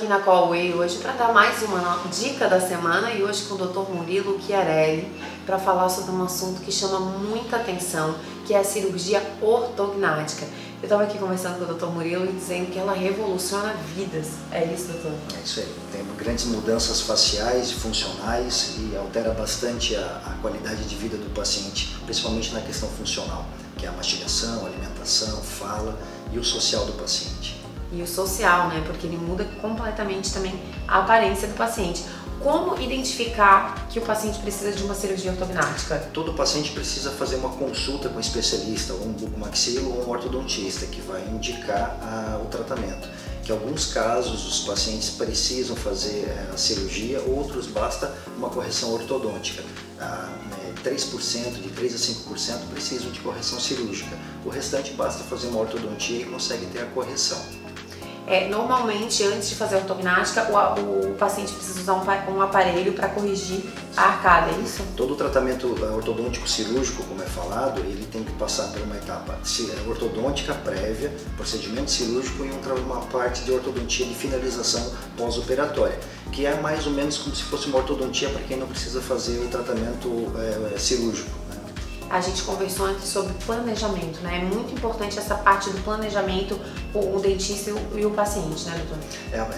aqui na Callway hoje para dar mais uma dica da semana e hoje com o Dr. Murilo Chiarelli para falar sobre um assunto que chama muita atenção, que é a cirurgia ortognática. Eu estava aqui conversando com o Dr. Murilo e dizendo que ela revoluciona vidas. É isso, doutor? É isso aí. Tem grandes mudanças faciais e funcionais e altera bastante a qualidade de vida do paciente, principalmente na questão funcional, que é a mastigação, alimentação, fala e o social do paciente. E o social, né? Porque ele muda completamente também a aparência do paciente. Como identificar que o paciente precisa de uma cirurgia ortognática? Todo paciente precisa fazer uma consulta com um especialista, um bucomaxilo ou um ortodontista, que vai indicar o tratamento. Que em alguns casos os pacientes precisam fazer a cirurgia, outros basta uma correção ortodôntica. 3%, de 3 a 5% precisam de correção cirúrgica. O restante basta fazer uma ortodontia e consegue ter a correção. Normalmente, antes de fazer a ortognática, o paciente precisa usar um aparelho para corrigir a arcada, é isso? Todo o tratamento ortodôntico cirúrgico, como é falado, ele tem que passar por uma etapa ortodôntica prévia, procedimento cirúrgico e uma parte de ortodontia de finalização pós-operatória, que é mais ou menos como se fosse uma ortodontia para quem não precisa fazer o tratamento cirúrgico. A gente conversou antes sobre planejamento, né? É muito importante essa parte do planejamento, o dentista e o paciente, né, doutor?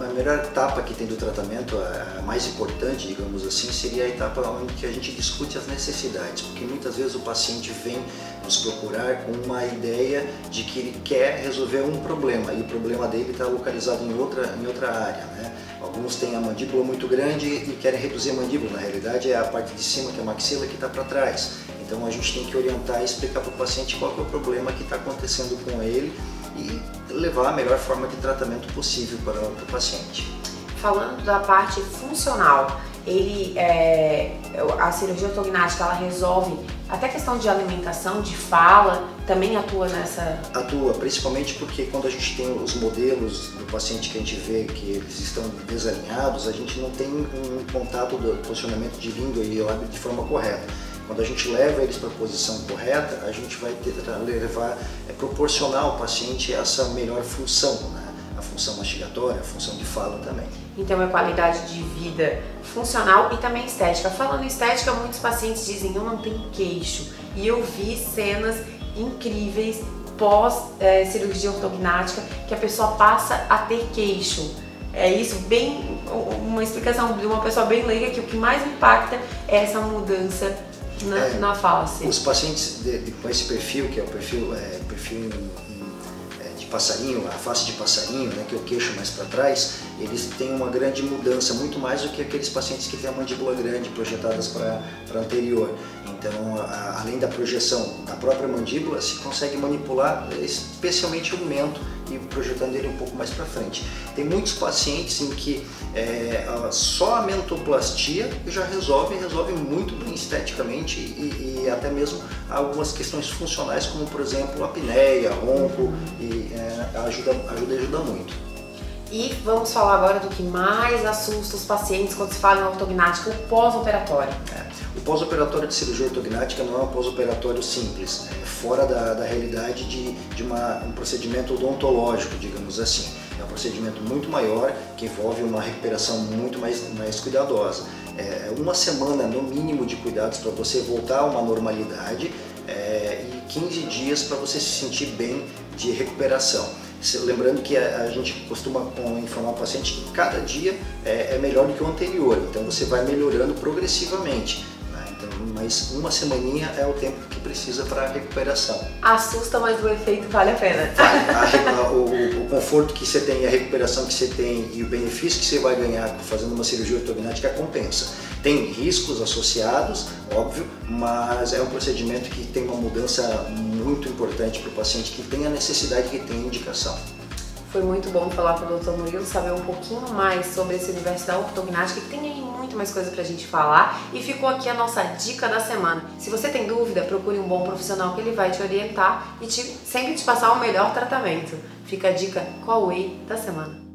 A melhor etapa que tem do tratamento, a mais importante, digamos assim, seria a etapa onde a gente discute as necessidades, porque muitas vezes o paciente vem nos procurar com uma ideia de que ele quer resolver um problema e o problema dele está localizado em outra área, né? Alguns têm a mandíbula muito grande e querem reduzir a mandíbula, na realidade é a parte de cima, que é a maxila, que está para trás. Então a gente tem que orientar e explicar para o paciente qual que é o problema que está acontecendo com ele e levar a melhor forma de tratamento possível para o paciente. Falando da parte funcional, a cirurgia ortognática ela resolve até questão de alimentação, de fala, também atua nessa? Atua, principalmente porque quando a gente tem os modelos do paciente que a gente vê que eles estão desalinhados, a gente não tem um contato do posicionamento de língua e lábio de forma correta. Quando a gente leva eles para a posição correta, a gente vai levar, proporcionar ao paciente essa melhor função, né? A função mastigatória, a função de fala também. Então é qualidade de vida funcional e também estética. Falando em estética, muitos pacientes dizem eu não tenho queixo. E eu vi cenas incríveis pós cirurgia ortognática que a pessoa passa a ter queixo. É isso, bem uma explicação de uma pessoa bem leiga que o que mais impacta é essa mudança na face. Os pacientes com esse perfil, que é o perfil de passarinho, a face de passarinho, né, que é o queixo mais para trás, eles têm uma grande mudança, muito mais do que aqueles pacientes que têm a mandíbula grande, projetadas para anterior. Então, além da projeção da própria mandíbula, se consegue manipular especialmente o mento e projetando ele um pouco mais para frente. Tem muitos pacientes em que só a mentoplastia já resolve muito bem esteticamente e até mesmo algumas questões funcionais, como por exemplo a apneia, ronco, e ajuda muito. E vamos falar agora do que mais assusta os pacientes quando se fala em ortognática, o pós-operatório. O pós-operatório de cirurgia ortognática não é um pós-operatório simples, fora da realidade de um procedimento odontológico, digamos assim. É um procedimento muito maior, que envolve uma recuperação muito mais cuidadosa. Uma semana no mínimo de cuidados para você voltar a uma normalidade e 15 dias para você se sentir bem de recuperação. Lembrando que a gente costuma informar o paciente que cada dia é melhor do que o anterior, então você vai melhorando progressivamente, né? Então, mas uma semaninha é o tempo que precisa para a recuperação. Assusta, mas o efeito vale a pena. O conforto que você tem, a recuperação que você tem e o benefício que você vai ganhar fazendo uma cirurgia ortognática compensa. Tem riscos associados, óbvio, mas é um procedimento que tem uma mudança muito importante para o paciente que tem a necessidade, que tem a indicação. Foi muito bom falar com o Dr. Murilo, saber um pouquinho mais sobre esse universo da ortognática, que tem aí muito mais coisa pra gente falar. E ficou aqui a nossa dica da semana. Se você tem dúvida, procure um bom profissional que ele vai te orientar e sempre te passar o melhor tratamento. Fica a dica Callway da semana.